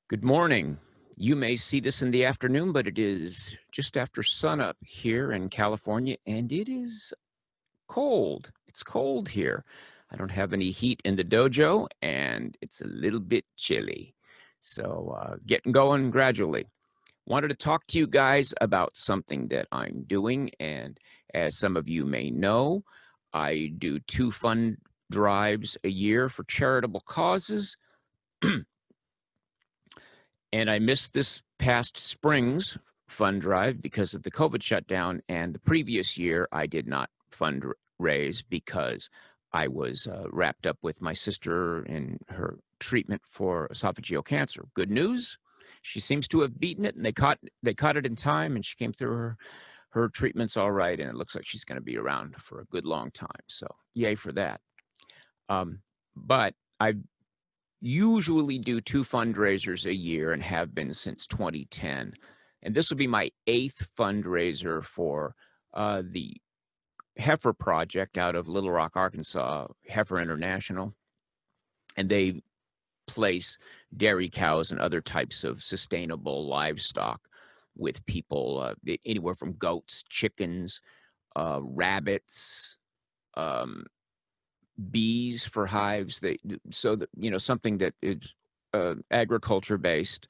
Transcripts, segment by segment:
Good morning. You may see this in the afternoon, but it is just after sunup here in California, and it is cold. It's cold here. I don't have any heat in the dojo, and it's a little bit chilly. So, getting going gradually. Wanted to talk to you guys about something that I'm doing, and as some of you may know, I do two fund drives a year for charitable causes. And I missed this past spring's fund drive because of the COVID shutdown. And the previous year, I did not fundraise because I was wrapped up with my sister in her treatment for esophageal cancer. Good news, she seems to have beaten it, and they caught it in time, and she came through her treatments all right, and it looks like she's going to be around for a good long time. So yay for that. But I usually do two fundraisers a year and have been since 2010. And this will be my eighth fundraiser for the Heifer project out of Little Rock, Arkansas, Heifer International. And they place dairy cows and other types of sustainable livestock with people, anywhere from goats, chickens, rabbits, um, bees for hives. So that something that is agriculture based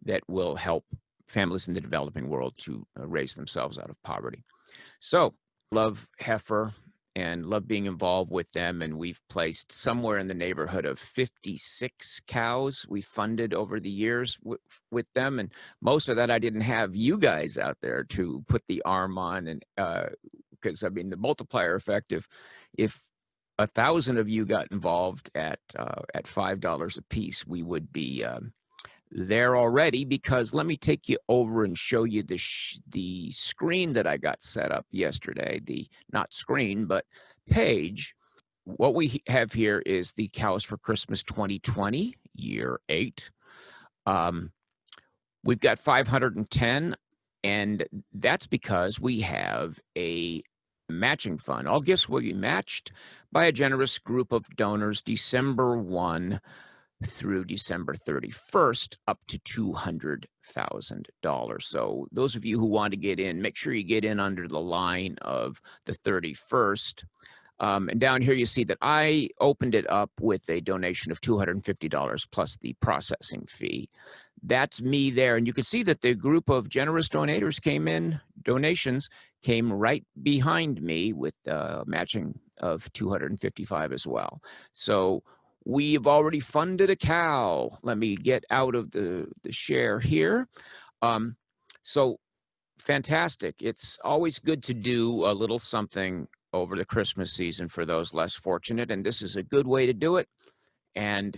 that will help families in the developing world to raise themselves out of poverty. So love Heifer and love being involved with them. And we've placed somewhere in the neighborhood of 56 cows we funded over the years with them. And most of that I didn't have you guys out there to put the arm on. And because I mean, the multiplier effect, if 1,000 of you got involved at $5 a piece, we would be there already. Because let me take you over and show you the screen that I got set up yesterday. The not screen, but page. What we have here is the Cows for Christmas 2020, year 8. We've got 510, and that's because we have a matching fund. All gifts will be matched by a generous group of donors December 1 through December 31st, up to $200,000. So those of you who want to get in, make sure you get in under the line of the 31st. And down here you see that I opened it up with a donation of $250 plus the processing fee. That's me there. And you can see that the group of generous donations came right behind me with matching of $255 as well. So we've already funded a cow. Let me get out of the share here. So fantastic. It's always good to do a little something over the Christmas season for those less fortunate, and this is a good way to do it. And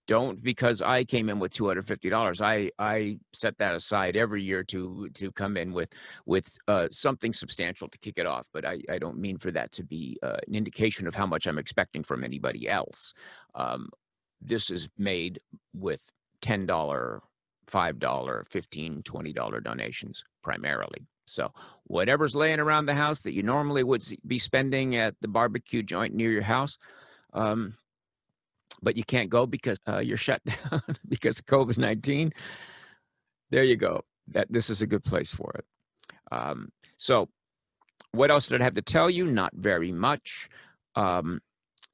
don't, because I came in with $250. I set that aside every year to come in with something substantial to kick it off. But I don't mean for that to be an indication of how much I'm expecting from anybody else. This is made with $10, $5, $15, $20 donations primarily. So whatever's laying around the house that you normally would be spending at the barbecue joint near your house, but you can't go because you're shut down because of COVID-19, there you go. This is a good place for it. So what else did I have to tell you? Not very much. The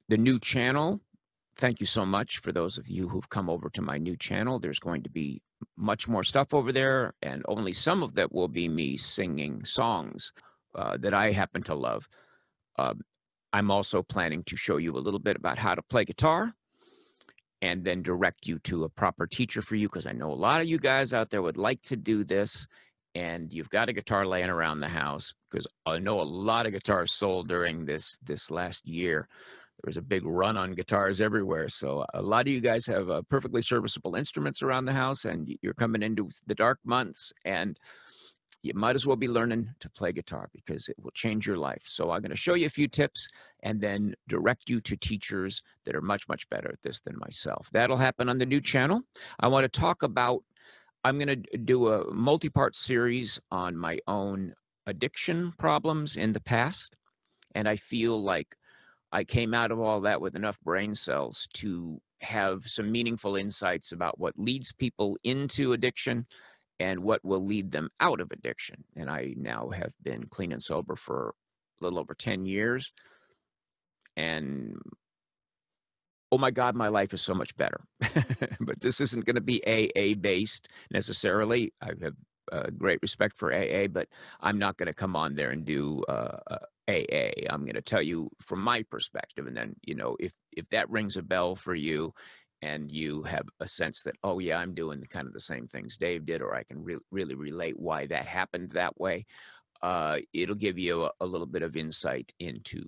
new channel, thank you so much for those of you who've come over to my new channel. There's going to be much more stuff over there, and only some of that will be me singing songs that I happen to love. I'm also planning to show you a little bit about how to play guitar and then direct you to a proper teacher for you, because I know a lot of you guys out there would like to do this, and you've got a guitar laying around the house, because I know a lot of guitars sold during this last year. There was a big run on guitars everywhere. So a lot of you guys have perfectly serviceable instruments around the house, and you're coming into the dark months, and you might as well be learning to play guitar because it will change your life. So I'm going to show you a few tips and then direct you to teachers that are much, much better at this than myself. That'll happen on the new channel. I want to talk about, I'm going to do a multi-part series on my own addiction problems in the past. And I feel like I came out of all that with enough brain cells to have some meaningful insights about what leads people into addiction and what will lead them out of addiction. And I now have been clean and sober for a little over 10 years. And oh my God, my life is so much better. But this isn't going to be AA based necessarily. I have great respect for AA, but I'm not going to come on there and do AA. I'm going to tell you from my perspective. And then, if that rings a bell for you and you have a sense that, oh yeah, I'm doing kind of the same things Dave did, or I can really relate why that happened that way, it'll give you a little bit of insight into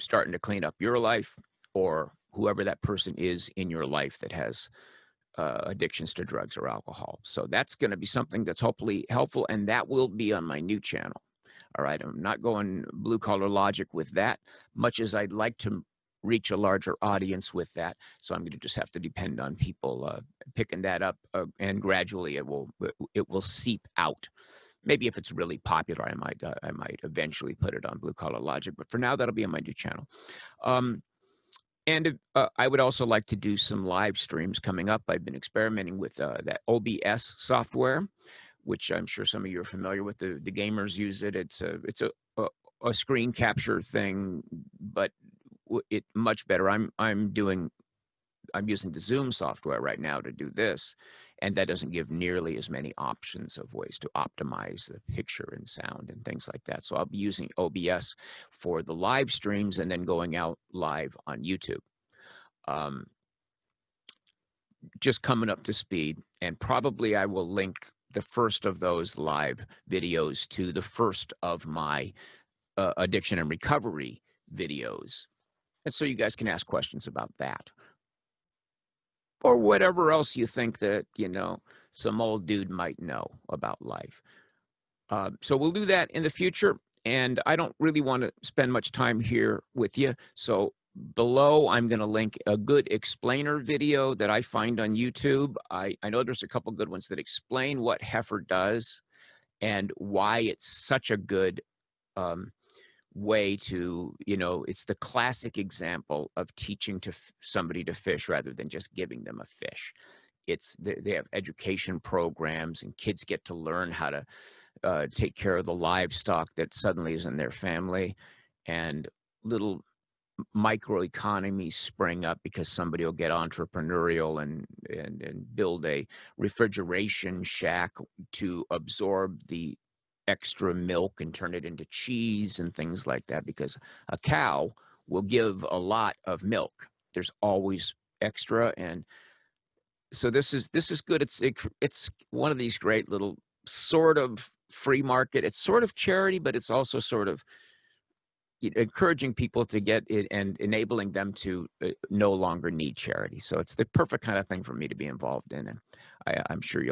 starting to clean up your life or whoever that person is in your life that has addictions to drugs or alcohol. So that's going to be something that's hopefully helpful, and that will be on my new channel. All right, I'm not going blue collar logic with that, much as I'd like to reach a larger audience with that. So I'm going to just have to depend on people picking that up, and gradually it will seep out. Maybe if it's really popular, I might eventually put it on Blue Collar Logic. But for now, that'll be on my new channel. And I would also like to do some live streams coming up. I've been experimenting with that OBS software, which I'm sure some of you are familiar with. The gamers use it. It's a screen capture thing, but it much better. I'm using the Zoom software right now to do this, and that doesn't give nearly as many options of ways to optimize the picture and sound and things like that. So I'll be using OBS for the live streams and then going out live on YouTube. Just coming up to speed, and probably I will link the first of those live videos to the first of my addiction and recovery videos. And so you guys can ask questions about that. Or whatever else you think that, some old dude might know about life. So we'll do that in the future. And I don't really want to spend much time here with you. So below, I'm going to link a good explainer video that I find on YouTube. I know there's a couple good ones that explain what Heifer does and why it's such a good way to, it's the classic example of teaching somebody to fish rather than just giving them a fish. They have education programs, and kids get to learn how to take care of the livestock that suddenly is in their family, and little microeconomies spring up because somebody will get entrepreneurial and build a refrigeration shack to absorb the extra milk and turn it into cheese and things like that, because a cow will give a lot of milk. There's always extra, and so this is good. It's one of these great little sort of free market. It's sort of charity, but it's also sort of encouraging people to get it and enabling them to no longer need charity. So it's the perfect kind of thing for me to be involved in, and I'm sure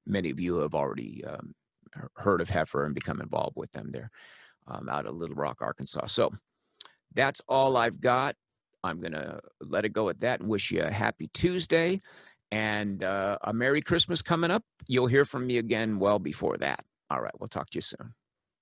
many of you have already heard of Heifer and become involved with them. They're out of Little Rock, Arkansas. So that's all I've got. I'm going to let it go at that and wish you a happy Tuesday and a Merry Christmas coming up. You'll hear from me again well before that. All right, we'll talk to you soon.